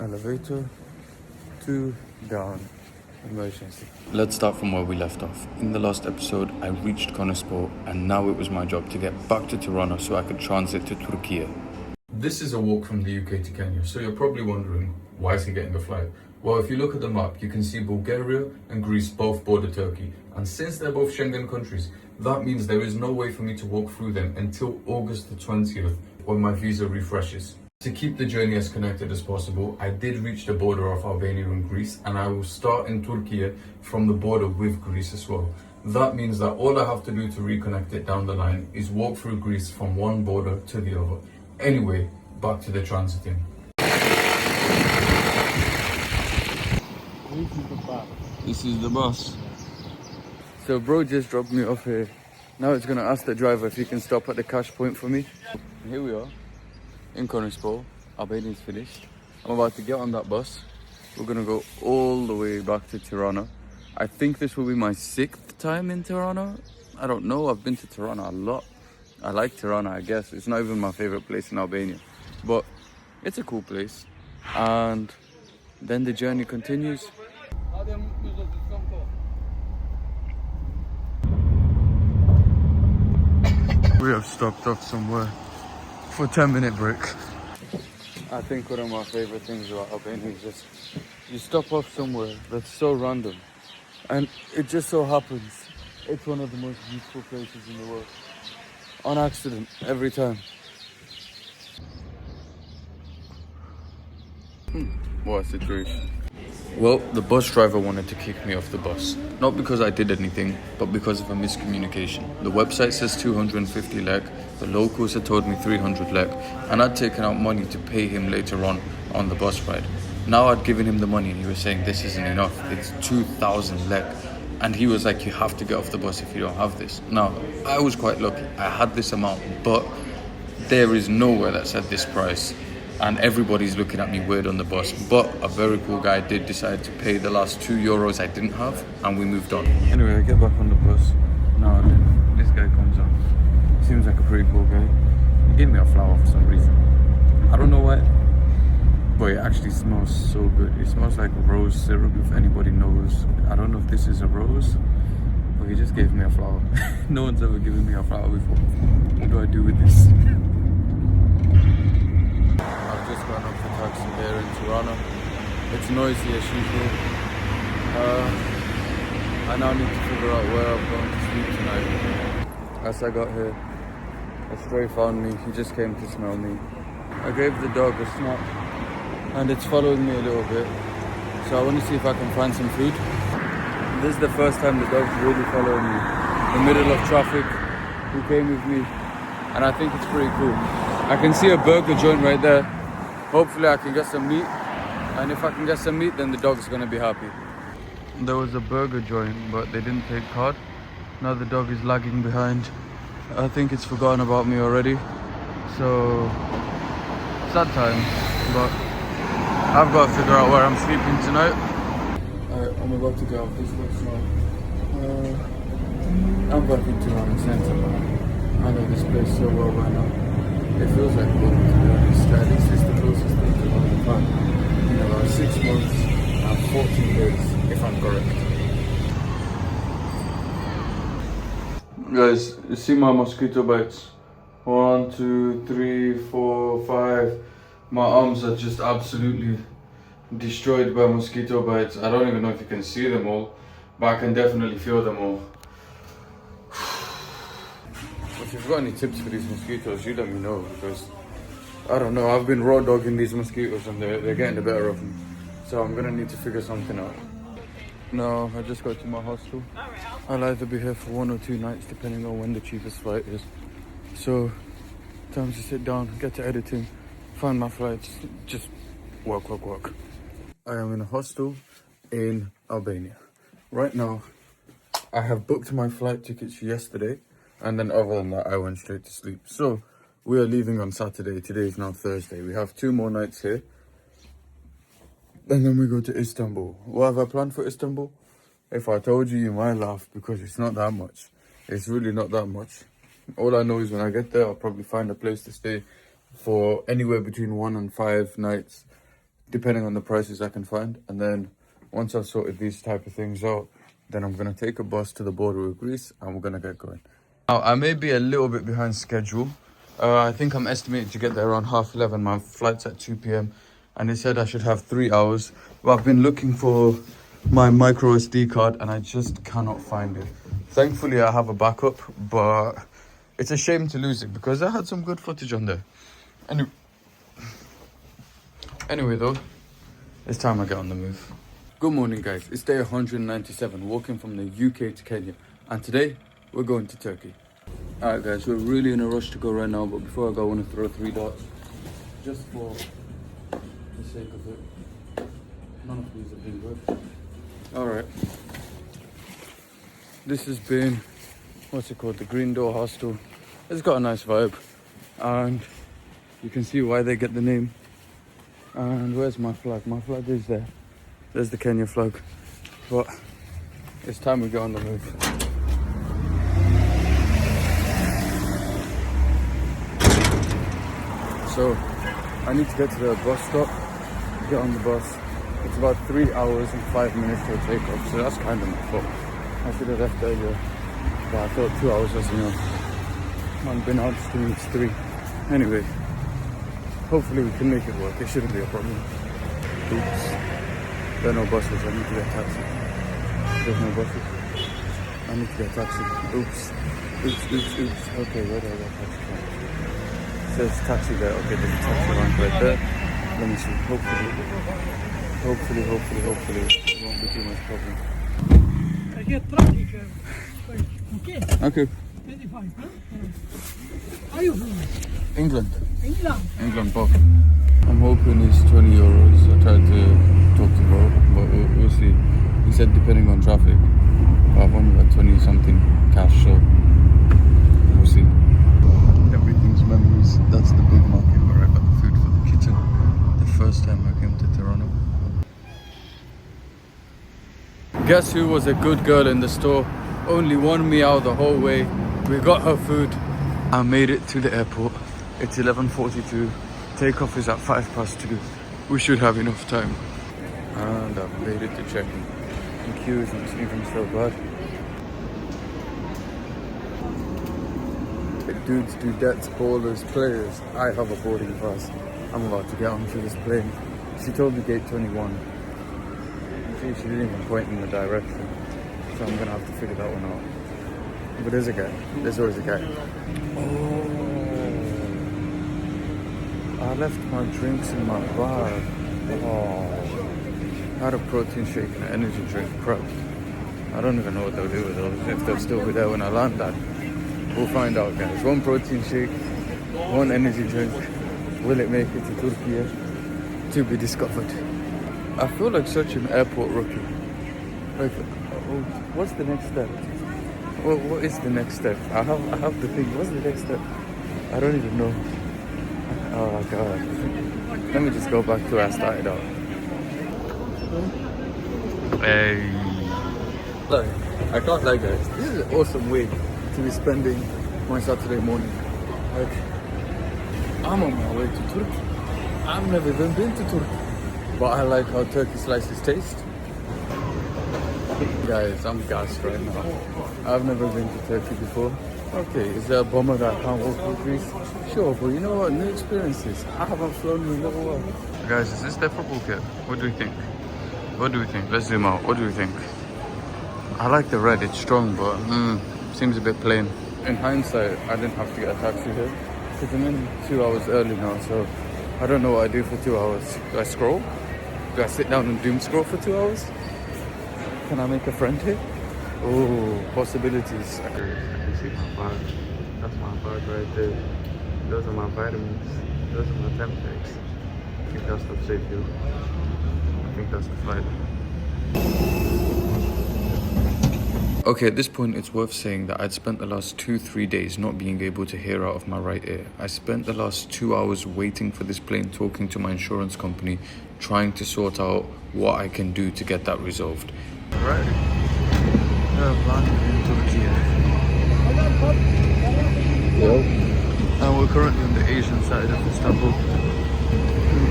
Elevator 2 down. Emergency. Let's start from where we left off. In the last episode, I reached Konyaspor, and now it was my job to get back to Tirana so I could transit to Turkey. This is a walk from the UK to Kenya, so you're probably wondering, why is he getting a flight? Well, if you look at the map, you can see Bulgaria and Greece both border Turkey, and since they're both Schengen countries, that means there is no way for me to walk through them until August the 20th, when my visa refreshes. To keep the journey as connected as possible, I did reach the border of Albania and Greece, and I will start in Turkey from the border with Greece as well. That means that all I have to do to reconnect it down the line is walk through Greece from one border to the other. Anyway, back to the transiting. This is the bus. So bro just dropped me off here. Now it's gonna ask the driver if he can stop at the cash point for me. Here we are. In Konyaspor, Albania's finished. I'm about to get on that bus. We're gonna go all the way back to Tirana. I think this will be my 6th time in Tirana. I don't know, I've been to Tirana a lot. I like Tirana, I guess. It's not even my favorite place in Albania, but it's a cool place. And then the journey continues. We have stopped off somewhere for a 10-minute break. I think one of my favorite things about Albania is just you stop off somewhere that's so random, and it just so happens it's one of the most beautiful places in the world. On accident, every time. What a situation. Well, the bus driver wanted to kick me off the bus. Not because I did anything, but because of a miscommunication. The website says 250 lek, the locals had told me 300 lek, and I'd taken out money to pay him later on the bus ride. Now I'd given him the money and he was saying this isn't enough, it's 2,000 lek. And he was like, you have to get off the bus if you don't have this. Now, I was quite lucky, I had this amount, but there is nowhere that said this price. And everybody's looking at me weird on the bus, but a very cool guy did decide to pay the last €2 I didn't have, and we moved on. Anyway, I get back on the bus. Now this guy comes on. Seems like a pretty cool guy. He gave me a flower for some reason. I don't know why, but it actually smells so good. It smells like rose syrup, if anybody knows. I don't know if this is a rose, but he just gave me a flower. No one's ever given me a flower before. What do I do with this? Just gone up the taxi here in Tirana. It's noisy as usual. I now need to figure out where I'm going to sleep tonight. As I got here, a stray found me. He just came to smell me. I gave the dog a snap and it's following me a little bit. So I want to see if I can find some food. This is the first time the dog's really following me. In the middle of traffic, he came with me, and I think it's pretty cool. I can see a burger joint right there. Hopefully I can get some meat, and if I can get some meat, then the dog's gonna be happy. There was a burger joint, but they didn't take card. Now the dog is lagging behind. I think it's forgotten about me already. So, sad time, but I've got to figure out where I'm sleeping tonight. I'm about to get off this bus now. I'm back in Tirana Center. I know this place so well by now. It feels like home, to be honest. At least it's the closest thing to home I've had in about 6 months and 14 days, if I'm correct. Guys, you see my mosquito bites? 1, 2, 3, 4, 5. My arms are just absolutely destroyed by mosquito bites. I don't even know if you can see them all, but I can definitely feel them all. If you've got any tips for these mosquitoes, you let me know, because I don't know, I've been raw dogging these mosquitoes and they're getting the better of me. So I'm gonna need to figure something out. No, I just got to my hostel. I'll either be here for 1 or 2 nights depending on when the cheapest flight is. So, time to sit down, get to editing, find my flights, just work. I am in a hostel in Albania. Right now, I have booked my flight tickets yesterday. And then other than that, I went straight to sleep. So, we are leaving on Saturday. Today is now Thursday. We have 2 more nights here. And then we go to Istanbul. What have I planned for Istanbul? If I told you, you might laugh, because it's not that much. It's really not that much. All I know is when I get there, I'll probably find a place to stay for anywhere between 1 and 5 nights depending on the prices I can find. And then once I've sorted these type of things out, then I'm gonna take a bus to the border with Greece and we're gonna get going. Now, I may be a little bit behind schedule. I think I'm estimated to get there around 11:30. My flight's at 2 p.m. and they said I should have 3 hours. But I've been looking for my micro SD card and I just cannot find it. Thankfully, I have a backup, but it's a shame to lose it because I had some good footage on there. Anyway though, it's time I get on the move. Good morning guys, it's day 197, walking from the UK to Kenya. And today, we're going to Turkey. Alright guys, we're really in a rush to go right now, but before I go I want to throw 3 dots. Just for the sake of it. None of these have been good. Alright. This has been, what's it called, the Green Door Hostel. It's got a nice vibe. And you can see why they get the name. And where's my flag? My flag is there. There's the Kenya flag. But it's time we get on the move. So I need to get to the bus stop, get on the bus. It's about 3 hours and 5 minutes till takeoff, so that's kind of my fault. I should have left earlier, but I thought 2 hours was enough. I've been out since it's 3. Anyway, hopefully we can make it work. It shouldn't be a problem. Oops. There are no buses. I need to get a taxi. There's no buses. I need to get a taxi. Oops. Oops. Okay, where do I get a taxi from? It says taxi there. Okay, there's a taxi rank right there. Let me see. Hopefully, it won't be too much problem. I get traffic. Okay. Okay. 25, huh? Are you from England. England? Bob. I'm hoping it's 20 euros. I tried to talk to Bob, but we'll see. He said depending on traffic. I've only got 20 something cash, so we'll see. Everything's memories. That's the big market where I got the food for the kitchen. The first time I came to Tirana. Guess who was a good girl in the store? Only won me out the whole way. We got her food. I made it to the airport. It's 11:42. Takeoff is at 2:05. We should have enough time. And I've made it to check-in. The queue isn't even so bad. Dudes, dudettes, ballers, players. I have a boarding pass. I'm about to get onto this plane. She told me gate 21. She didn't even point in the direction. So I'm gonna have to figure that one out. But there's a guy. There's always a guy. Oh, I left my drinks in my bag. Oh, I had a protein shake and an energy drink prepped. I don't even know what they'll do with those. If they'll still be there when I land that. We'll find out, guys. 1 protein shake, 1 energy drink. Will it make it to Türkiye? To be discovered. I feel like such an airport rookie. Like, what's the next step? What is the next step? I have the thing. What's the next step? I don't even know. Oh god. Let me just go back to where I started out. Hey. Look, I can't lie, guys. This is an awesome way to be spending my Saturday morning. Like, I'm on my way to Turkey. I've never even been to Turkey, but I like how turkey slices taste. Guys, I'm gassed right now. I've never been to Turkey before. Okay, is there a bummer that I can't walk through Greece? Sure, but you know what? New experiences. I haven't flown in a little while. Guys, is this their football kit? What do we think? Let's zoom out. What do we think? I like the red. It's strong, but seems a bit plain. In hindsight, I didn't have to get a taxi here because I'm in 2 hours early now, so I don't know what I do for 2 hours. Do I scroll? Do I sit down and doom scroll for 2 hours? Can I make a friend here? Oh, possibilities. I can see my bag. That's my bag right there. Those are my vitamins. Those are my Tempex. I think that's the safe fuel. I think that's the flight. Okay, at this point it's worth saying that I'd spent the last 2-3 days not being able to hear out of my right ear. I spent the last 2 hours waiting for this plane, talking to my insurance company, trying to sort out what I can do to get that resolved. Right. And we're currently on the Asian side of Istanbul.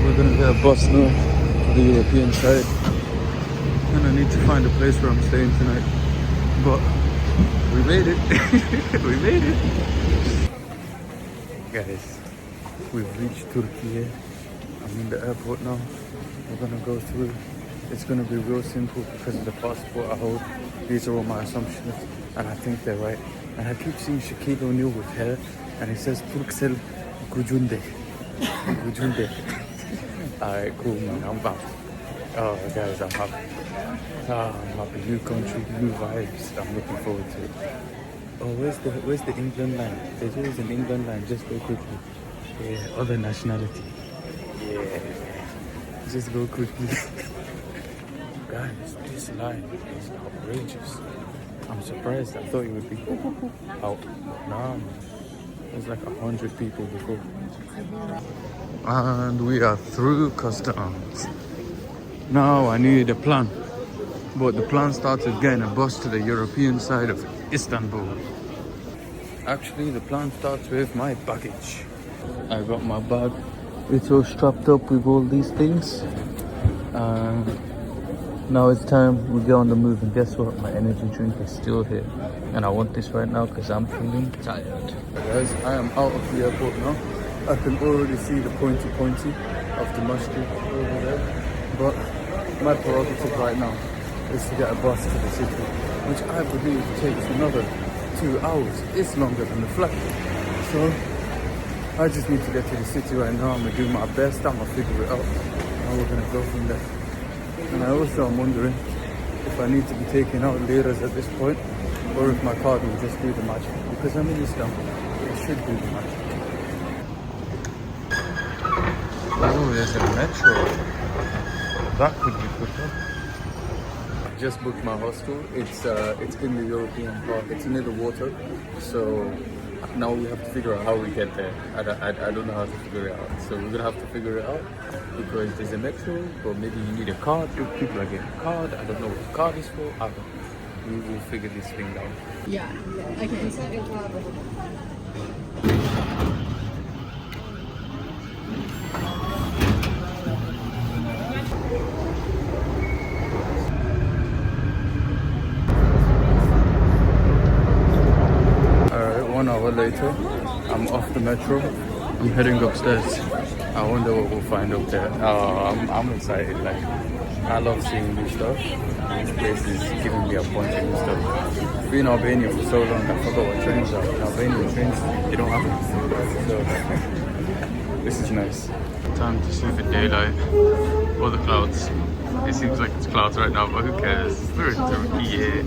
We're gonna get a bus now. the European side, and I need to find a place where I'm staying tonight. But we made it. We made it. Guys, we've reached Turkey. I'm in the airport now. We're gonna go through. It's gonna be real simple because of the passport I hold. These are all my assumptions, and I think they're right. And I keep seeing Shaquille O'Neal with hair, and it says Turksel Gucunde. Gucunde. Alright, cool, man. I'm back. Oh, guys, I'm happy. I'm happy. New country, new vibes. I'm looking forward to it. Oh, where's the England line? There's always an England line. Just go quickly. Yeah, other nationality. Yeah. Just go quickly. Guys, this line is outrageous. I'm surprised. I thought it would be out. Nah, there's like 100 people before. And we are through customs. Now I needed a plan, but the plan starts with getting a bus to the European side of Istanbul. Actually, the plan starts with my baggage. I got my bag. It's all strapped up with all these things. Now it's time we get on the move, and guess what? My energy drink is still here, and I want this right now because I'm feeling tired. Guys, I am out of the airport now. I can already see the pointy of the masjid over there, but my prerogative right now is to get a bus to the city, which I believe takes another 2 hours. It's longer than the flight, so I just need to get to the city right now. I'm gonna do my best. I'm gonna figure it out, and we're gonna go from there. And I also am wondering if I need to be taking out liras at this point, or if my card will just do the magic, because I'm in Istanbul. It should do the magic. Oh, there's a metro. That could be quicker. I just booked my hostel. It's in the European park. It's near the water, so now we have to figure out how we get there. I don't know how to figure it out, so we're gonna have to figure it out because there's a metro, but maybe you need a card. If people are getting a card, I don't know what the card is for. We will figure this thing out. Yeah, okay. Alright, 1 hour later, I'm off the metro. I'm heading upstairs. I wonder what we'll find up there. Oh, I'm excited. Like, I love seeing new stuff. This place is giving me a bunch of new stuff. Being in Albania for so long, I forgot what trains are. In Albania trains, they don't have them. So, this is nice. Time to see the daylight or the clouds. It seems like it's clouds right now, but who cares? We're in Turkey.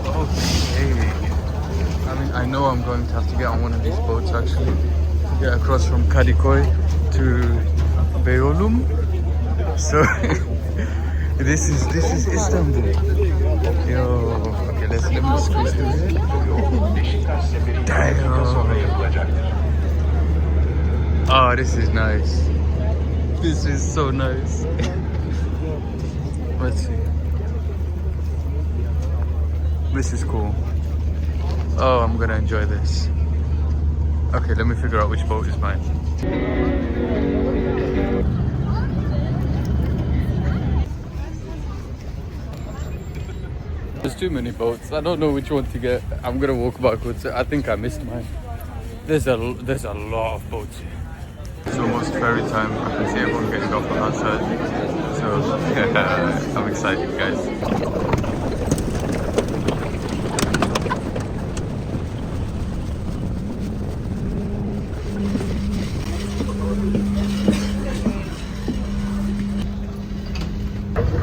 Okay. I mean, I know I'm going to have to get on one of these boats actually to get across from Kadikoy to Beyoğlu. So this is Istanbul. Yo, okay, let me squeeze through here. Damn. Oh, this is nice. This is so nice. Let's see. This is cool. Oh, I'm gonna enjoy this. Okay, let me figure out which boat is mine. There's too many boats. I don't know which one to get. I'm gonna walk backwards. I think I missed mine. There's a lot of boats here. It's almost ferry time. I can see everyone getting off on that side. So yeah, I'm excited, guys.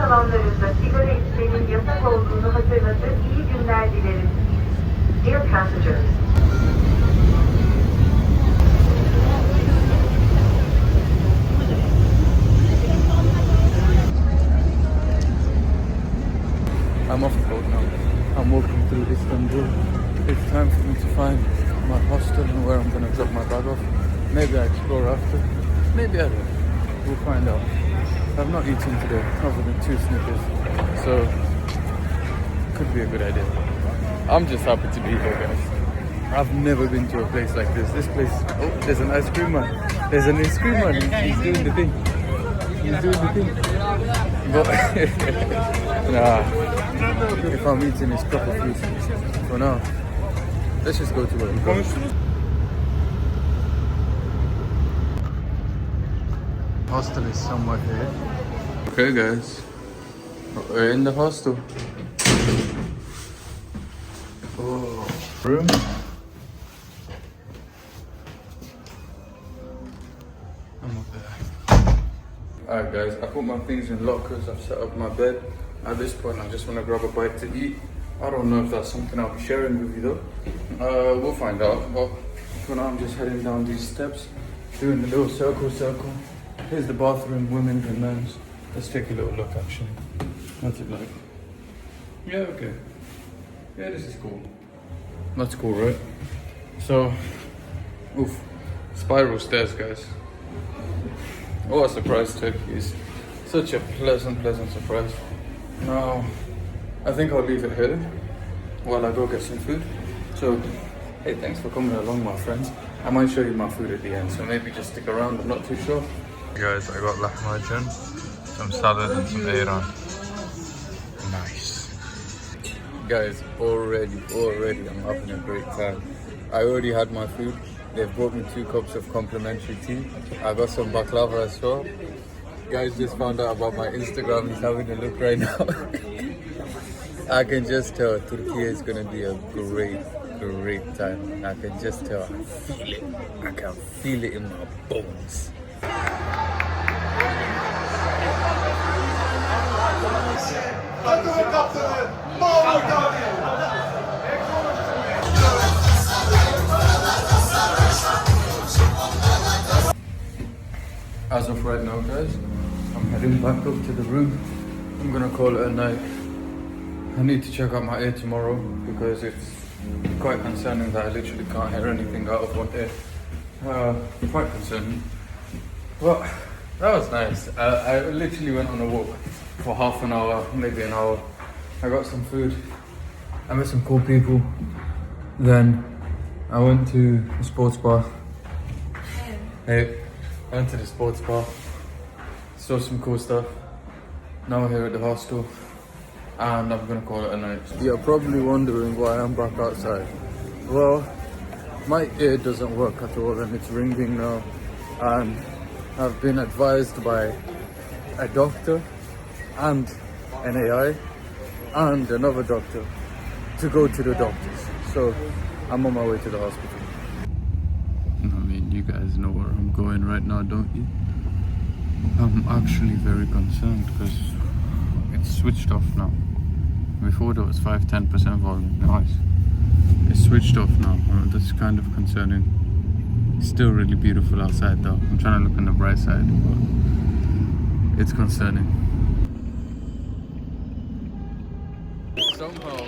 Alanlarında sigara içmenin yasak olduğunu hatırlatıp iyi günler dilerim. Dear passengers. I'm off the boat now. I'm walking through Istanbul. It's time for me to find my hostel and where I'm going to drop my bag off. Maybe I explore after. Maybe I don't. We'll find out. I've not eaten today other than 2 Snickers, so could be a good idea. I'm just happy to be here, guys. I've never been to a place like this. This place, oh, there's an ice cream man. There's an ice cream man, he's doing the thing. He's doing the thing. But nah, if I'm eating his proper food. For now, let's just go to where we're going. Hostel is somewhere here. Okay guys, we're in the hostel. Oh, room. I'm up there. Alright guys, I put my things in lockers, I've set up my bed. At this point I just want to grab a bite to eat. I don't know if that's something I'll be sharing with you though. We'll find out. But for now I'm just heading down these steps, doing the little circle. Here's the bathroom, women's and men's. Let's take a little look actually. What's it like? Yeah, okay. Yeah, this is cool. That's cool, right? So, oof, spiral stairs, guys. What a surprise, Turkey is such a pleasant surprise. Now, I think I'll leave it here while I go get some food. So, hey, thanks for coming along, my friends. I might show you my food at the end, so maybe just stick around, I'm not too sure. Guys, I got lahmacun, some salad and some ayran. Nice. Guys, already I'm having a great time. I already had my food. They've brought me 2 cups of complimentary tea. I got some baklava as well. Guys just found out about my Instagram. He's having a look right now. I can just tell Türkiye is gonna be a great time. I can just tell. I feel it. I can feel it in my bones. As of right now, guys, I'm heading back up to the room. I'm gonna call it a night. I need to check out my ear tomorrow because it's quite concerning that I literally can't hear anything out of one ear. Quite concerning. Well, that was nice. I literally went on a walk for half an hour, maybe an hour. I got some food. I met some cool people. Then I went to the sports bar. Hey. I went to the sports bar, saw some cool stuff. Now we're here at the hostel, and I'm gonna call it a night. You're probably wondering why I'm back outside. Well, my ear doesn't work at all and it's ringing now. And I've been advised by a doctor and an AI and another doctor to go to the doctors. So I'm on my way to the hospital. You guys know where I'm going right now, don't you? I'm actually very concerned because it's switched off now. Before there was 5-10% volume noise. It's switched off now. That's kind of concerning. It's still really beautiful outside though. I'm trying to look on the bright side, but it's concerning. Somehow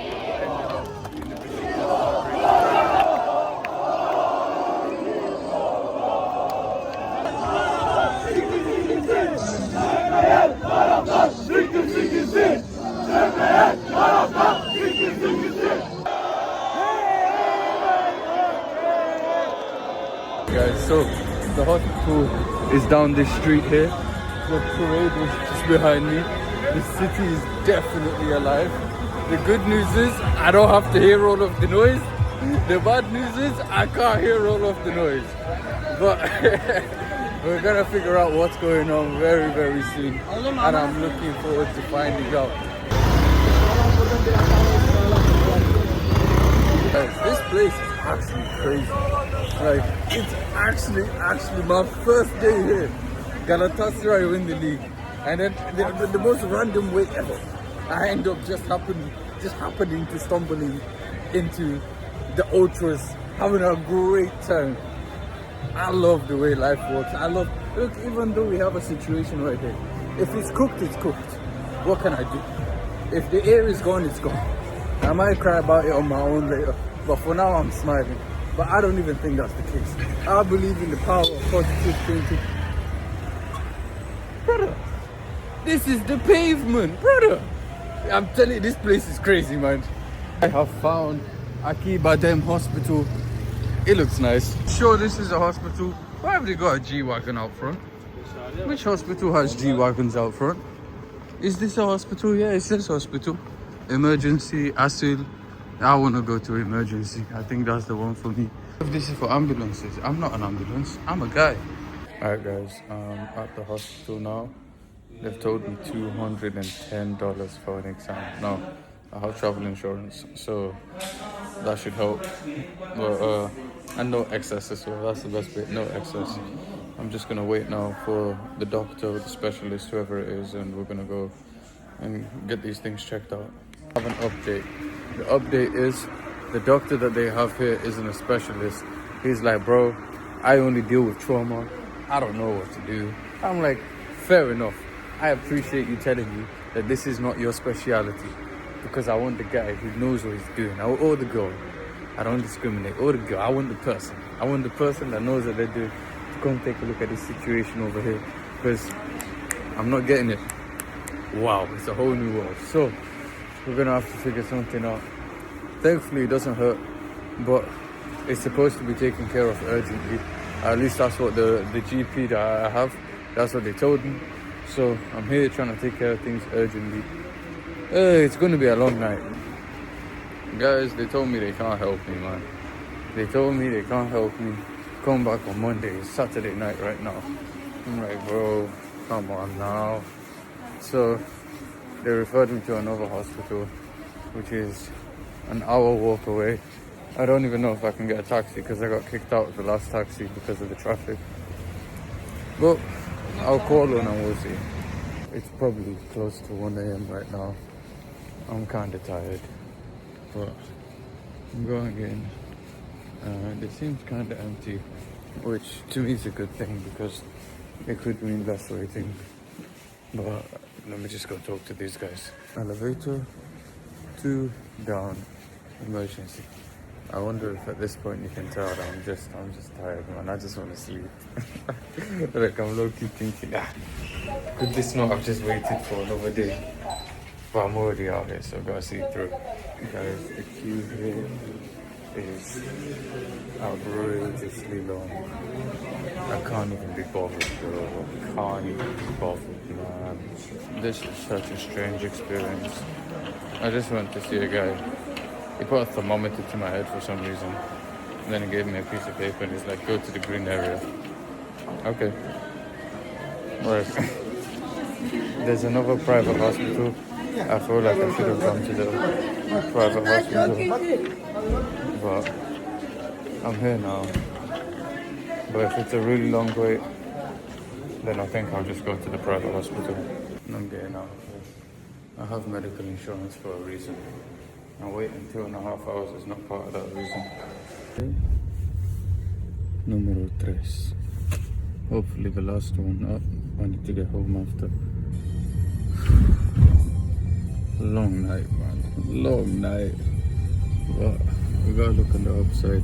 guys, so the hospital is down this street here. The parade was just behind me. The city is definitely alive. The good news is I don't have to hear all of the noise. The bad news is I can't hear all of the noise. But we're gonna figure out what's going on very soon. And I'm looking forward to finding out. This place is actually crazy. Like, it's actually my first day here. Galatasaray win the league, and then the most random way ever, I end up just happening to stumbling into the ultras, having a great time. I love the way life works. Look, even though we have a situation right here, if it's cooked, it's cooked. What can I do? If the air is gone, it's gone. I might cry about it on my own later, but for now I'm smiling. But I don't even think that's the case. I believe in the power of positive thinking. Brother, this is the pavement, brother. I'm telling you, this place is crazy, man. I have found Akibadem Hospital. It looks nice. Sure, this is a hospital. Why have they got a G-Wagon out front? Which hospital has G-Wagons out front? Is this a hospital? Yeah, it says hospital. Emergency, ASIL. I want to go to emergency. I think that's the one for me. If this is for ambulances, I'm not an ambulance. I'm a guy. Alright guys, at the hospital now. They've told me $210 for an exam. Now, I have travel insurance, so that should help. But, and no excess as well. That's the best bit, no excess. I'm just gonna wait now for the doctor, the specialist, whoever it is, and we're gonna go and get these things checked out. I have an update. The update is the doctor that they have here isn't a specialist. He's like, bro, I only deal with trauma. I don't know what to do. I'm like, fair enough. I appreciate you telling me that this is not your speciality, because I want the guy who knows what he's doing, or the girl. I don't discriminate, or the girl. I want the person. I want the person that knows what they're doing to come take a look at this situation over here, because I'm not getting it. Wow, it's a whole new world. So we're gonna have to figure something out. Thankfully, it doesn't hurt, but it's supposed to be taken care of urgently. At least that's what the GP that I have, that's what they told me. So I'm here trying to take care of things urgently. It's going to be a long night. Guys, they told me they can't help me, man. They told me they can't help me. Come back on Monday. It's Saturday night right now. I'm like, bro, come on now. So they referred me to another hospital, which is an hour walk away. I don't even know if I can get a taxi because I got kicked out of the last taxi because of the traffic. But I'll call on and we'll see. It's probably close to 1 a.m. right now. I'm kind of tired, but I'm going in. It seems kind of empty, which to me is a good thing because it could mean less waiting. But let me just go talk to these guys. Elevator 2 down, emergency. I wonder if at this point you can tell that I'm just tired, man. I just want to sleep. Like I'm low-key thinking, could this not have just waited for another day? But I'm already out here, so I've got to see it through. Guys, the queue here is outrageously long. I can't even be bothered, bro. I can't even be bothered, man. This is such a strange experience. I just went to see a guy. He put a thermometer to my head for some reason. And then he gave me a piece of paper and he's like, go to the green area. Okay. Right. There's another private hospital. I feel like I should have gone to the private hospital. But I'm here now. But if it's a really long wait, then I think I'll just go to the private hospital. And I'm getting out of here. I have medical insurance for a reason. And waiting 2.5 hours is not part of that reason. Numero 3. Hopefully the last one up. I need to get home after. Long night, man. Long night. But we gotta look on the upside.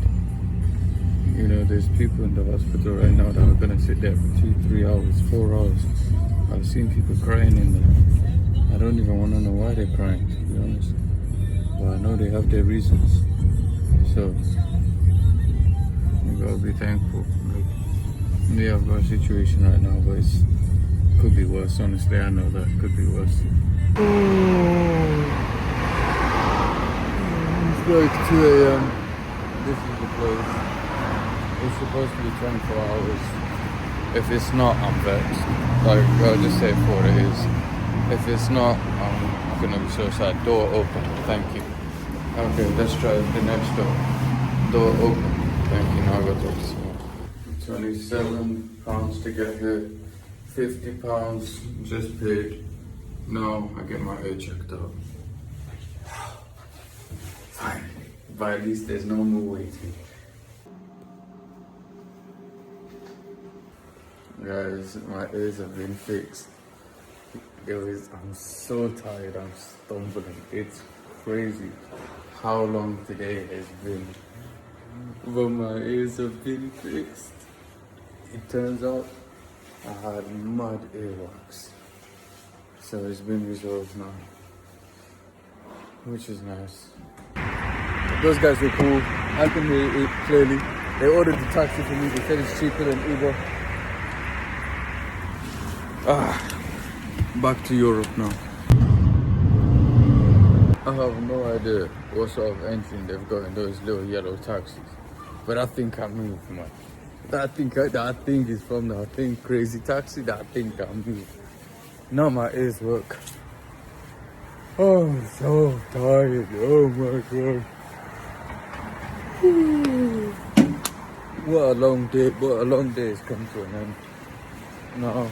You know, there's people in the hospital right now that are gonna sit there for 2-3 hours, 4 hours. I've seen people crying in there. I don't even wanna know why they're crying, to be honest. But I know they have their reasons. So we gotta be thankful. Like, yeah, I've got a situation right now, but it could be worse. Honestly, I know that it could be worse. It's like 2 a.m. This is the place. It's supposed to be 24 hours. If it's not, I'm vexed. Like, I'll just say it for what it is. If it's not, I'm gonna be so sad. Door open, thank you. Okay, let's try the next door. Door open, thank you. Now I got to talk to someone. £27 to get here. £50 just paid. Now I get my hair checked out. Fine, but at least there's no more waiting. Guys, my ears have been fixed. I'm so tired, I'm stumbling. It's crazy how long today has been. But my ears have been fixed. It turns out I had mad earwax. So it's been resolved now, which is nice. Those guys were cool. I can hear it clearly. They ordered the taxi for me. They said it's cheaper than Uber. Back to Europe now. I have no idea what sort of engine they've got in those little yellow taxis, but I think I moved, man. That thing is from that thing crazy taxi. That thing I moved. Now my ears work. Oh, I'm so tired. Oh my god. What a long day. What a long day has come to an end. Now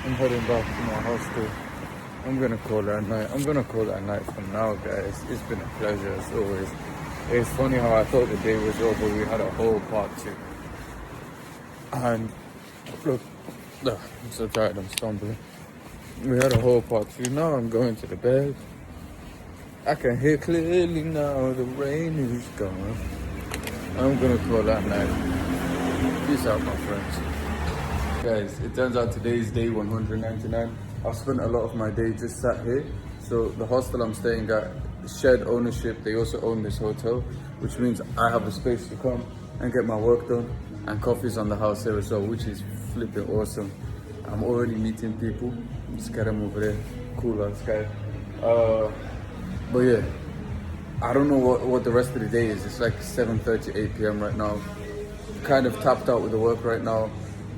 I'm heading back to my hostel. I'm gonna call it a night. I'm gonna call it a night from now, guys. It's been a pleasure as always. It's funny how I thought the day was over. We had a whole part 2. And look, I'm so tired, I'm stumbling. We had a whole part 2. Now I'm going to the bed. I can hear clearly now the rain is gone. I'm gonna call that night. Peace out, my friends. Guys, it turns out today is day 199. I've spent a lot of my day just sat here. So the hostel I'm staying at, shared ownership. They also own this hotel, which means I have a space to come and get my work done. And coffee's on the house here as well, which is flipping awesome. I'm already meeting people. Just get them over there. Cool ass guy. But yeah, I don't know what the rest of the day is. It's like 7:30, 8 p.m. right now. Kind of tapped out with the work right now.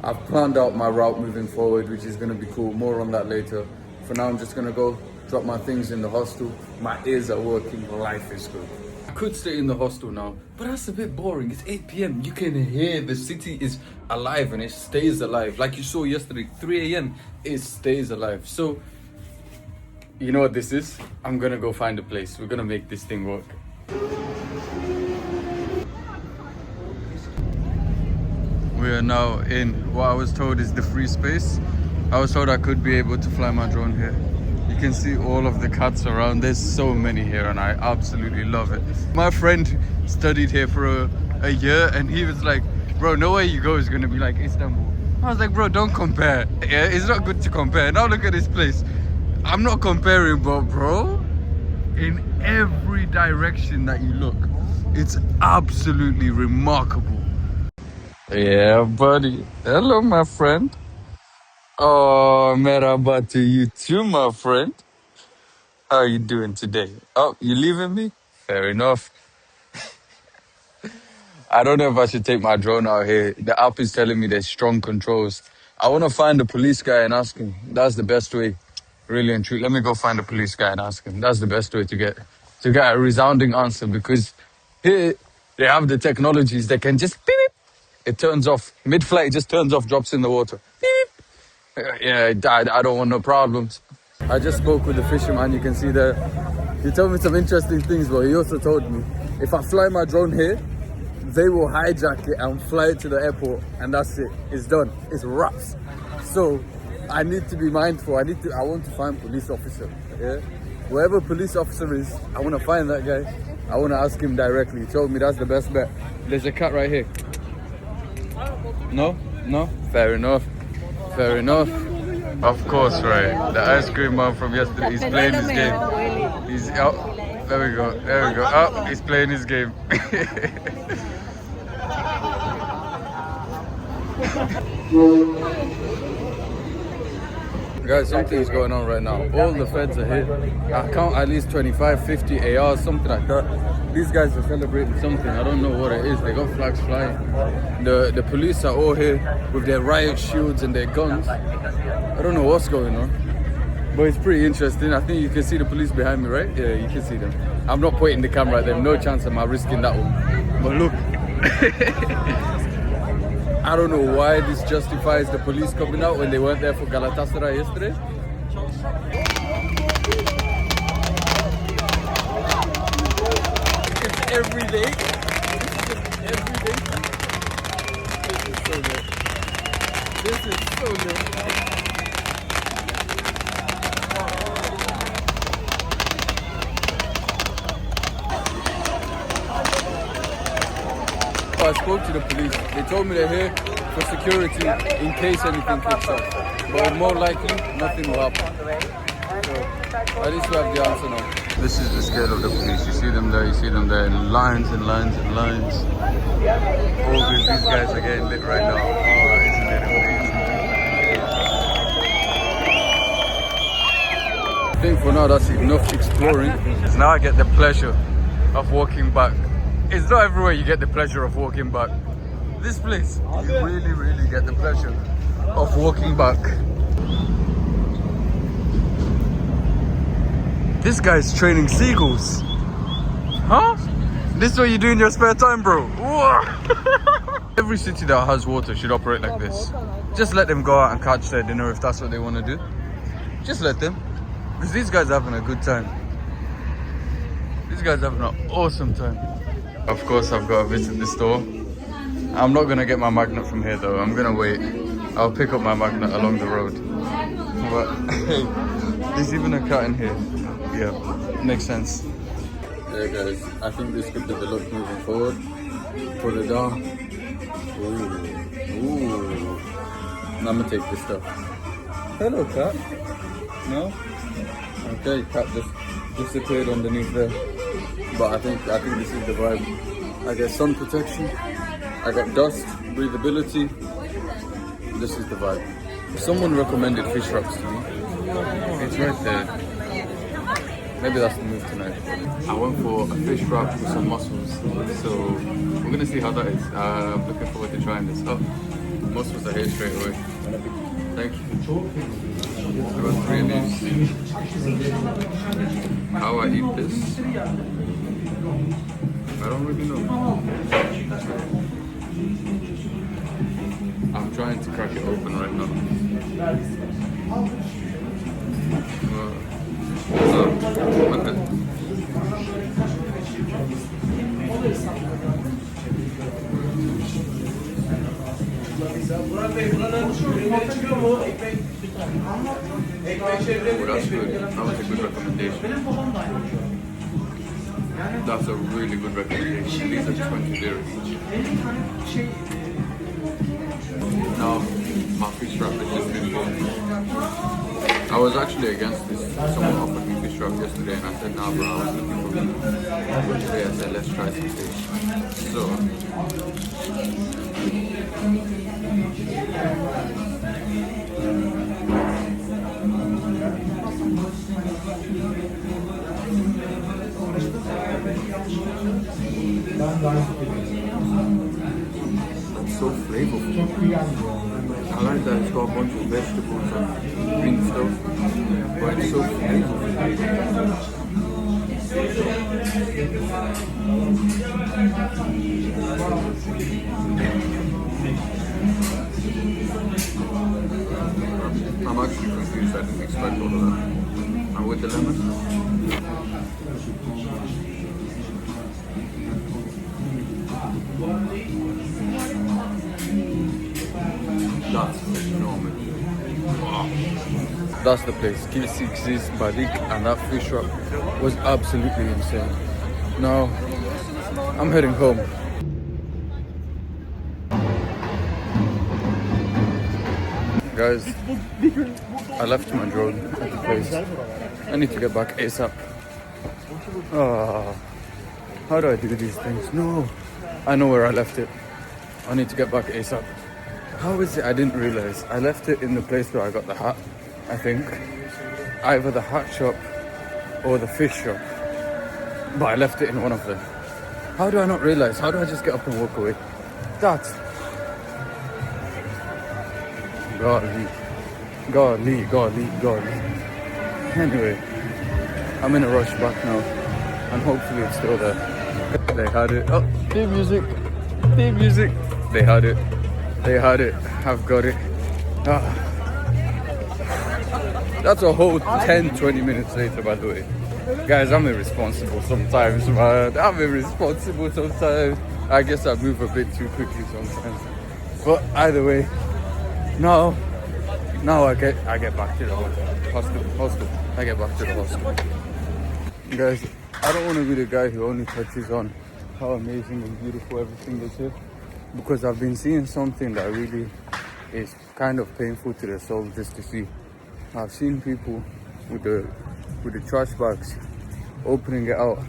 I've planned out my route moving forward, which is gonna be cool. More on that later. For now, I'm just gonna go drop my things in the hostel. My ears are working, life is good. I could stay in the hostel now, but that's a bit boring. It's 8 p.m. You can hear the city is alive and it stays alive. Like you saw yesterday, 3 a.m. it stays alive. So, you know what this is? I'm gonna go find a place. We're gonna make this thing work. We are now in what I was told is the free space. I was told I could be able to fly my drone here. You can see all of the cats around. There's so many here and I absolutely love it. My friend studied here for a year and he was like, bro, nowhere you go is gonna be like Istanbul. I was like, bro, don't compare. Yeah, it's not good to compare. Now look at this place. I'm not comparing, but bro, in every direction that you look, it's absolutely remarkable. Yeah, buddy. Hello, my friend. Oh, merhaba to you too, my friend. How are you doing today? Oh, you leaving me? Fair enough. I don't know if I should take my drone out here. The app is telling me there's strong controls. I want to find the police guy and ask him. That's the best way, really and truly. Let me go find the police guy and ask him. That's the best way to get a resounding answer, because here they have the technologies that can just beep. It turns off. Mid-flight, it just turns off, drops in the water. Beep. Yeah, I don't want no problems. I just spoke with the fisherman, you can see there. He told me some interesting things, but he also told me if I fly my drone here, they will hijack it and fly it to the airport, and that's it. It's done. It's wraps. So I need to be mindful. I want to find police officer. Yeah, wherever police officer is, I want to find that guy. I want to ask him directly. He told me that's the best bet. There's a cat right here. No? Fair enough. Fair enough. Of course, right. The ice cream man from yesterday, he's playing his game. He's out. There we go. Oh, he's playing his game. Guys, something's going on right now. All the feds are here. I count at least 25, 50 ARs, something like that. These guys are celebrating something. I don't know what it is. They got flags flying. The police are all here with their riot shields and their guns. I don't know what's going on, but it's pretty interesting. I think you can see the police behind me, right? Yeah, you can see them. I'm not pointing the camera at them. No chance of my risking that one. But look. I don't know why this justifies the police coming out when they weren't there for Galatasaray yesterday. It's every day. Every day. This is so lit. This is so lit. I spoke to the police. They told me they're here for security in case anything kicks off. But more likely, nothing will happen. So, at least we have the answer now. This is the scale of the police. You see them there, in lines and lines and lines. All these guys are getting lit right now. Oh, isn't it amazing? for now, that's enough exploring. Now I get the pleasure of walking back. It's not everywhere you get the pleasure of walking back. This place, you really get the pleasure of walking back. This guy's training seagulls. Huh? This is what you do in your spare time, bro. Every city that has water should operate like this. Just let them go out and catch their dinner if that's what they want to do. Just let them. Because these guys are having a good time. These guys are having an awesome time. Of course, I've got to visit the store. I'm not going to get my magnet from here though. I'm going to wait. I'll pick up my magnet along the road. But hey, there's even a cat in here. Yeah, makes sense. There guys, I think this could develop moving forward. Put it down. Ooh. I'm gonna take this stuff. Hello cat. No? Okay, cat just disappeared underneath there. But I think this is the vibe. I get sun protection, I got dust, breathability. This is the vibe. Someone recommended fish wraps to me. It's right there. Maybe that's the move tonight. I went for a fish wrap with some mussels. So we're gonna see how that is. I'm looking forward to trying this. Oh, mussels are here straight away. Thank you. I got 3 of these. How I eat this? I don't really know. I'm trying to crack it open right now. That's good. That was a good recommendation. That's a really good recommendation. These are 20 lira each. Now, my fish wrap has just been bought. I was actually against this. Someone offered me fish wrap yesterday and I said, nah bro, I was looking for meat. But today I said, let's try some fish. So, that's so flavorful. I like that it's got a bunch of vegetables and green stuff, but it's so flavorful. I'm actually confused, I didn't expect all of that. And with the lemon? That's enormous. Wow. That's the place. Kilisiksiz Balik, and that fish wrap was absolutely insane. Now, I'm heading home. Guys, I left my drone at the place. I need to get back ASAP. How do I do these things? No, I know where I left it. I need to get back ASAP. How is it I didn't realize? I left it in the place where I got the hat, I think. Either the hat shop or the fish shop. But I left it in one of them. How do I not realize? How do I just get up and walk away? That. Golly. Anyway, I'm in a rush back now. And hopefully it's still there. They had it. Oh, theme music. They had it. I've got it. That's a whole 10-20 minutes later, by the way. Guys, I'm irresponsible sometimes, man. I guess I move a bit too quickly sometimes. But either way, now I get back to the hospital. I get back to the hospital. Guys, I don't want to be the guy who only touches on how amazing and beautiful everything is here, because I've been seeing something that really is kind of painful to the soul just to see. I've seen people with the trash bags opening it out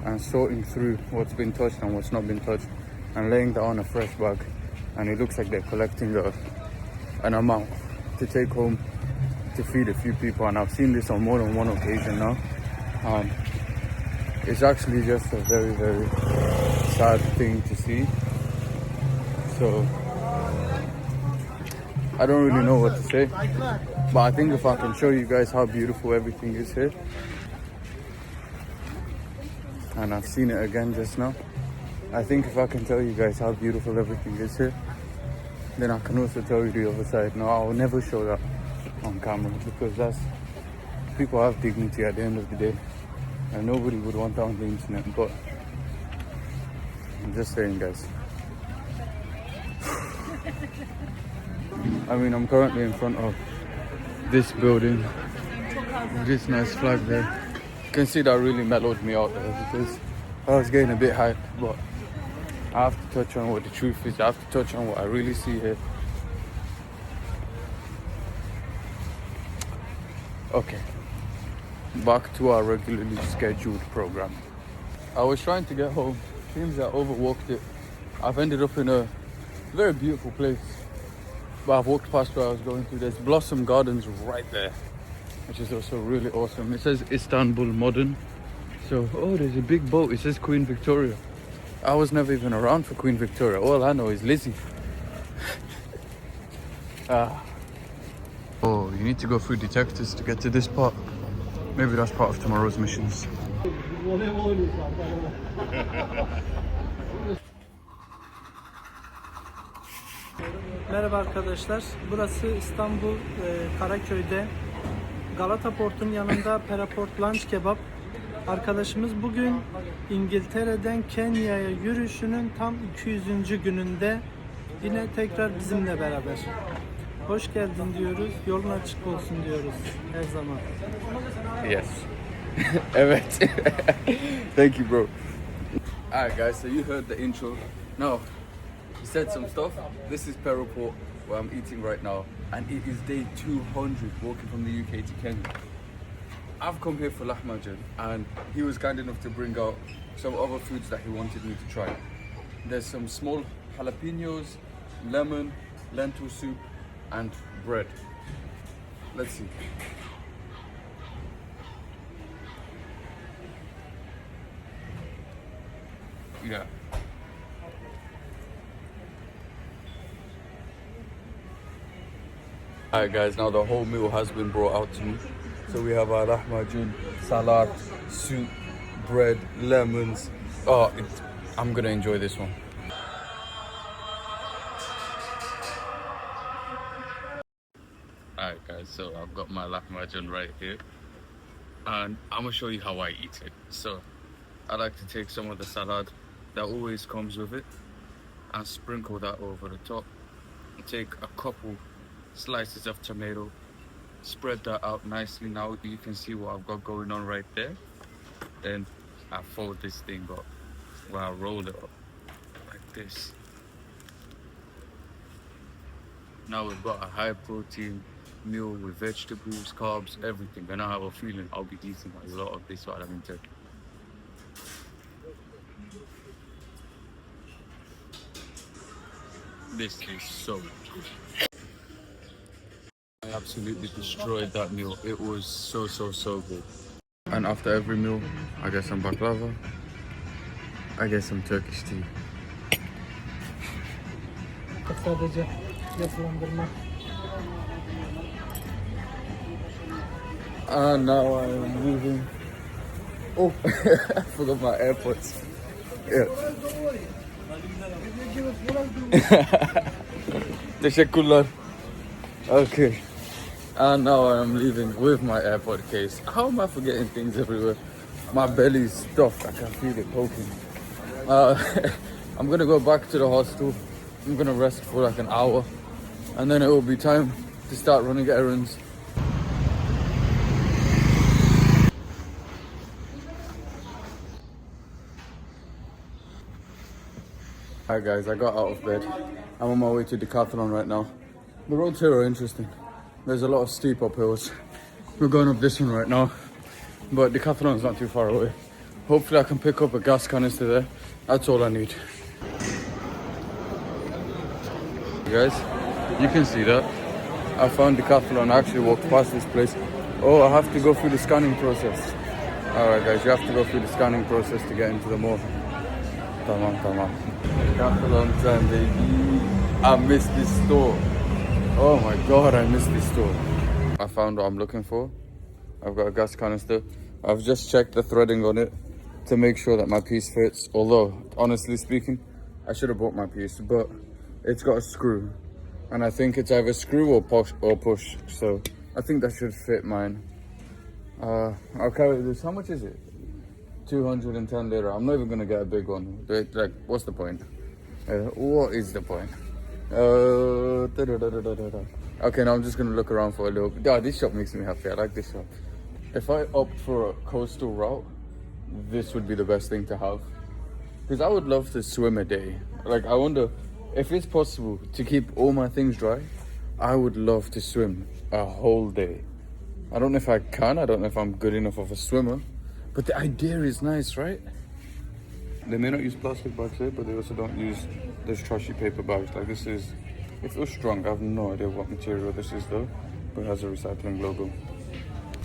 and sorting through what's been touched and what's not been touched and laying down a fresh bag, and it looks like they're collecting an amount to take home to feed a few people, and I've seen this on more than one occasion now. It's actually just a very, very sad thing to see. So I don't really know what to say, but I think if I can show you guys how beautiful everything is here, and I've seen it again just now, I think if I can tell you guys how beautiful everything is here, then I can also tell you the other side. No, I will never show that on camera, because people have dignity at the end of the day, and nobody would want that on the internet. But I'm just saying, guys. I mean, I'm currently in front of this building with this nice flag there. You can see that really mellowed me out there, because I was getting a bit hyped, but I have to touch on what the truth is. I have to touch on what I really see here. Okay, back to our regularly scheduled program. I was trying to get home. Seems I overwalked it. I've ended up in a very beautiful place, but I've walked past where I was going to. There's Blossom Gardens right there, which is also really awesome. It says Istanbul Modern. So, oh, there's a big boat. It says Queen Victoria. I was never even around for Queen Victoria. All I know is Lizzie. Oh, you need to go through detectors to get to this part. Maybe that's part of tomorrow's missions. Merhaba arkadaşlar. Burası İstanbul Karaköy'de. Galata Port'un yanında Peraport Lunch Kebap. Arkadaşımız bugün İngiltere'den Kenya'ya yürüyüşünün tam 200. gününde yine tekrar bizimle beraber. Hoş geldin diyoruz, yolun açık olsun diyoruz her zaman. Yes. Evet. Thank you, bro. Alright, guys, so you heard the intro. Now, he said some stuff. This is Peraport, where I'm eating right now, and it is day 200 walking from the UK to Kenya. I've come here for lahmacun, and he was kind enough to bring out some other foods that he wanted me to try. There's some small jalapenos, lemon, lentil soup, and bread. Let's see. Yeah. Alright guys, now the whole meal has been brought out to me. So we have our lahmacun, salad, soup, bread, lemons. Oh, I'm gonna enjoy this one. Alright guys, so I've got my lahmacun right here, and I'm gonna show you how I eat it. So I like to take some of the salad that always comes with it and sprinkle that over the top. Take a couple slices of tomato, spread that out nicely. Now you can see what I've got going on right there. Then I fold this thing up where I roll it up like this. Now we've got a high protein meal with vegetables, carbs, everything, and I have a feeling I'll be eating a lot of this while I'm in Turkey. This is so good. I absolutely destroyed that meal. It was so good. And after every meal, I get some baklava, I get some Turkish tea. Sadece yapılandırma. And now I am moving. Oh, I forgot my AirPods. Yeah. Teşekkürler. Okay. And now I am leaving with my AirPod case. How am I forgetting things everywhere? My belly's stuffed. I can feel it poking. I'm gonna go back to the hostel. I'm gonna rest for like an hour, and then it will be time to start running errands. Hi guys, I got out of bed. I'm on my way to Decathlon right now. The roads here are interesting. There's a lot of steep uphills. We're going up this one right now, but Decathlon is not too far away. Hopefully I can pick up a gas canister there. That's all I need. You guys, you can see that. I found Decathlon. I actually walked past this place. Oh, I have to go through the scanning process. Alright guys, you have to go through the scanning process to get into the mall. Tamam. Decathlon time, baby. I missed this store. Oh my god, I missed this store. I found what I'm looking for. I've got a gas canister. I've just checked the threading on it to make sure that my piece fits. Although, honestly speaking, I should have bought my piece, but it's got a screw. And I think it's either screw or push. So I think that should fit mine. I'll carry this. How much is it? 210 lira. I'm not even gonna get a big one. Like, what's the point? What is the point? Okay, now I'm just gonna look around for a little bit. Yeah, this shop makes me happy. I like this shop. If I opt for a coastal route, this would be the best thing to have. Because I would love to swim a day. Like, I wonder if it's possible to keep all my things dry. I would love to swim a whole day. I don't know if I can. I don't know if I'm good enough of a swimmer. But the idea is nice, right? They may not use plastic bags here, but they also don't use those trashy paper bags. Like this is, it feels strong. I have no idea what material this is though, but it has a recycling logo.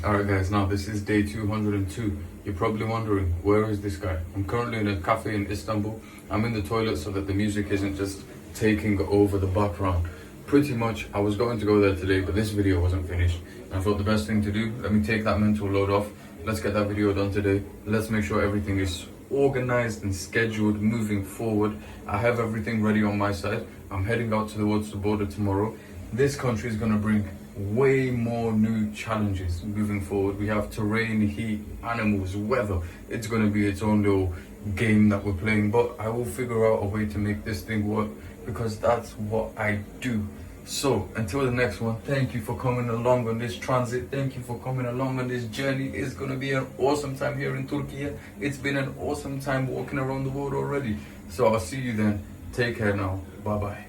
Alright guys, now this is day 202. You're probably wondering, where is this guy? I'm currently in a cafe in Istanbul. I'm in the toilet so that the music isn't just taking over the background. Pretty much, I was going to go there today, but this video wasn't finished. And I thought the best thing to do, let me take that mental load off. Let's get that video done today. Let's make sure everything is organized and scheduled moving forward. I have everything ready on my side. I'm heading out towards the border tomorrow. This country is going to bring way more new challenges moving forward. We have terrain, heat, animals, weather. It's going to be its own little game that we're playing, but I will figure out a way to make this thing work because that's what I do. So until the next one, thank you for coming along on this transit. Thank you for coming along on this journey. It's going to be an awesome time here in Türkiye. It's been an awesome time walking around the world already. So I'll see you then. Take care now. Bye bye.